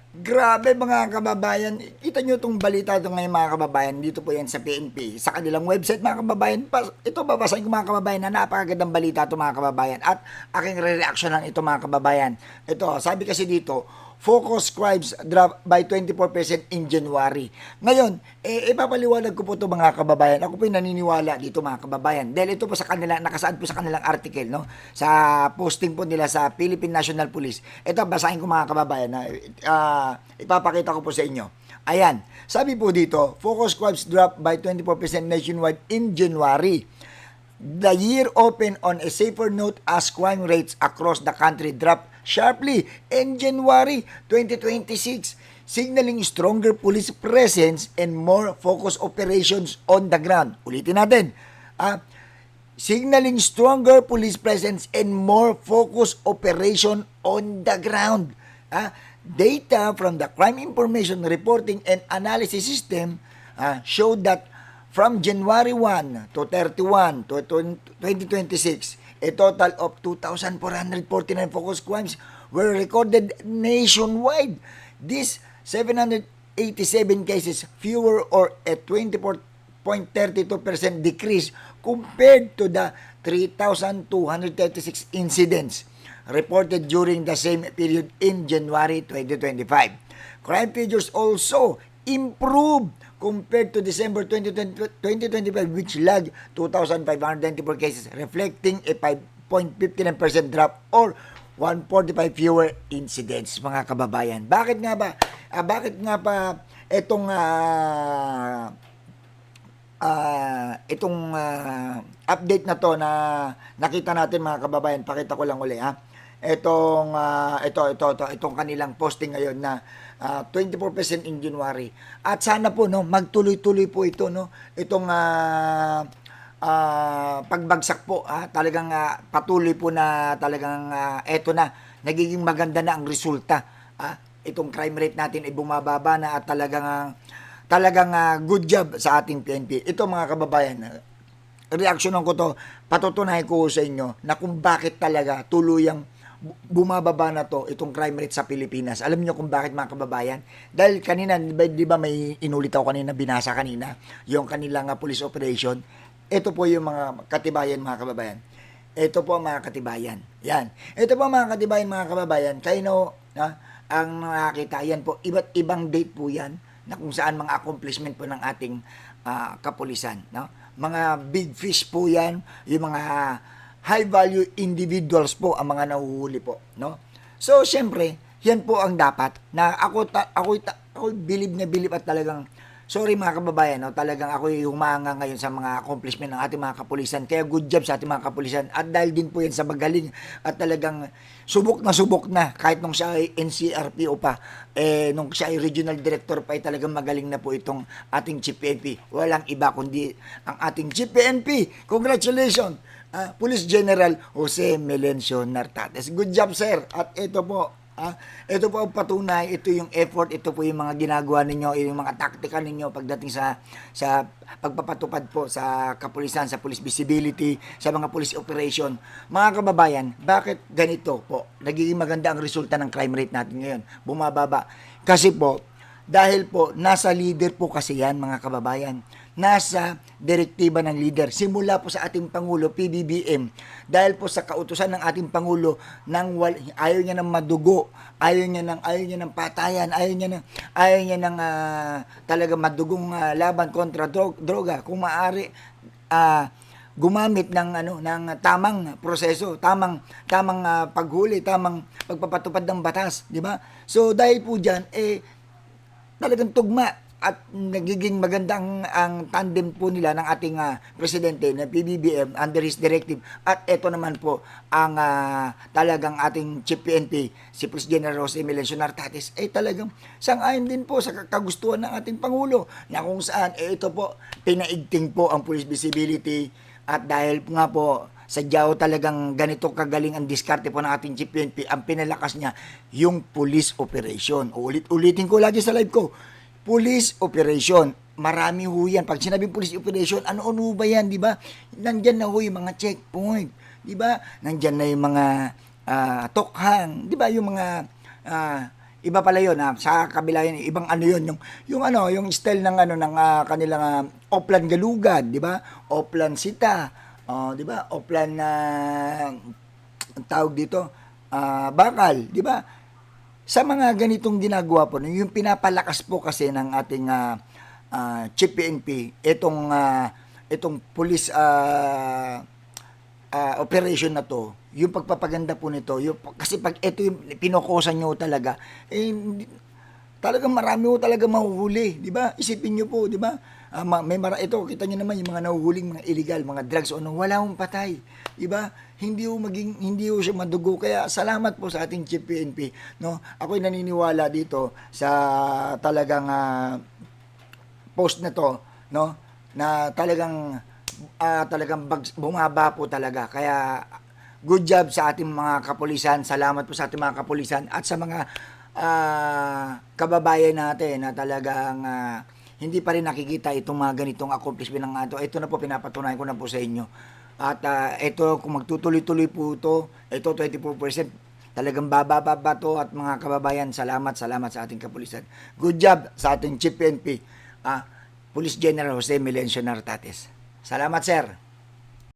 Grabe mga kababayan, kita nyo itong balita ito ngayon mga kababayan, dito po yan sa PNP, sa kanilang website mga kababayan. Ito babasahin ko mga kababayan na napakagandang balita ito mga kababayan at aking re-reaction lang ito mga kababayan. Ito, sabi kasi dito, Focus Scribes drop by 24% in January. Ngayon, ipapaliwanag ko po ito mga kababayan. Ako po yung naniniwala dito mga kababayan. Dahil ito po sa kanila, nakasaad po sa kanilang article, no? Sa posting po nila sa Philippine National Police. Ito, basahin ko mga kababayan na ipapakita ko po sa inyo. Ayan, sabi po dito, Focus Scribes drop by 24% nationwide in January. The year opened on a safer note as crime rates across the country dropped sharply in January 2026, signaling stronger police presence and more focused operations on the ground. Ulitin natin. Signaling stronger police presence and more focused operation on the ground. Data from the Crime Information Reporting and Analysis System showed that from January 1 to 31 to 2026, a total of 2,449 focus crimes were recorded nationwide. These 787 cases fewer or a 24.32% decrease compared to the 3,236 incidents reported during the same period in January 2025. Crime figures also improved compared to December 2025, which lagged 2,594 cases, reflecting a 5.59% drop or 145 fewer incidents, mga kababayan. Bakit nga ba? Bakit nga pa itong update na to na nakita natin mga kababayan? Pakita ko lang uli ha. Itong kanilang posting ngayon na 24% in January. At sana po no magtuloy-tuloy po ito no. Itong pagbagsak po talagang patuloy po na talagang eto na nagiging maganda na ang resulta. Itong crime rate natin ay bumababa na at talagang good job sa ating PNP. Ito mga kababayan, reaksyonan ko to, patutunayan ko sa inyo na kung bakit talaga tuluyang bumababa na to itong crime rate sa Pilipinas. Alam niyo kung bakit mga kababayan? Dahil kanina, di ba may inulit ako kanina, binasa kanina, yung kanilang police operation. Ito po yung mga katibayan mga kababayan. Ito po ang mga katibayan. Yan. Ito po ang mga katibayan mga kababayan. Kayo no, ang nakakita, yan po, iba't ibang date po yan na kung saan mga accomplishment po ng ating kapulisan. No? Mga big fish po yan, yung mga high value individuals po ang mga nahuhuli po, no? So syempre, yan po ang dapat na ako bilib na bilib at talagang sorry mga kababayan, no? Talagang ako humanga ngayon sa mga accomplishment ng ating mga kapulisan. Kaya good job sa ating mga kapulisan at dahil din po yan sa magaling at talagang subok na kahit nung siya ay NCRPO pa, nung siya ay regional director pa ay talagang magaling na po itong ating Chief PNP. Walang iba kundi ang ating Chief PNP. Congratulations! Police General Jose Melencio Nartates. Good job, sir. At ito po ang patunay, ito yung effort, ito po yung mga ginagawa ninyo, yung mga taktika ninyo pagdating sa pagpapatupad po sa kapulisan, sa police visibility, sa mga police operation. Mga kababayan, bakit ganito po? Nagiging maganda ang resulta ng crime rate natin ngayon. Bumababa. Kasi po, dahil po, nasa leader po kasi yan, mga kababayan. Nasa direktiba ng leader. Simula po sa ating Pangulo, PBBM. Dahil po sa kautusan ng ating Pangulo, ayaw niya ng madugo, ayaw niya ng patayan, ayaw niya ng talaga madugong laban kontra droga. Kung maaari, gumamit ng tamang proseso, tamang paghuli, tamang pagpapatupad ng batas, di ba? So dahil po diyan talagang tugma at nagiging magandang ang tandem po nila ng ating presidente na PBBM under his directive. At ito naman po ang talagang ating Chief PNP, si Police General Jose Melencio Nartates, talagang sang-ayon din po sa kagustuhan ng ating Pangulo na kung saan ito po, pinaigting po ang police visibility. At dahil nga po sadyaw talagang ganito kagaling ang diskarte po ng ating Chief PNP, ang pinalakas niya yung police operation. Ulitin ko lagi sa live ko, police operation. Marami ho yan. Pag sinabing police operation, ano-ano ba yan, di ba? Nandyan na ho yung mga checkpoint, di ba? Nandyan na yung mga tokhang, di ba? Yung mga Iba pala 'yun, sa kabila 'yun, ibang ano 'yun, yung ano, yung style ng ano ng kanilang Oplan Galugad, 'di ba? Oplan Sita, 'di ba? Oplan na ang tawag dito, bakal, 'di ba? Sa mga ganitong ginagawa po, yung pinapalakas po kasi ng ating Chief PNP, itong police operation na to, yung pagpapaganda po nito, kasi pag ito yung pinokosan nyo talaga, talagang marami po talaga mahuhuli, di ba? Isipin nyo po, di ba? Ito, kita nyo naman yung mga nahuhuling mga illegal, mga drugs o wala hong patay, di ba? Hindi ho siya madugo. Kaya salamat po sa ating Chief PNP, no? Ako'y naniniwala dito sa talagang post na to, no? Na talagang bumaba po talaga. Kaya good job sa ating mga kapulisan. Salamat po sa ating mga kapulisan at sa mga kababayan natin na talagang hindi pa rin nakikita itong mga ganitong accomplishment ng ato. Ito na po, pinapatunayan ko na po sa inyo. At ito, kung magtutuloy-tuloy po ito 24%, talagang bababa to. At mga kababayan, salamat sa ating kapulisan. Good job sa ating Chief PNP, Police General Jose Melencio Nartates. Salamat, sir.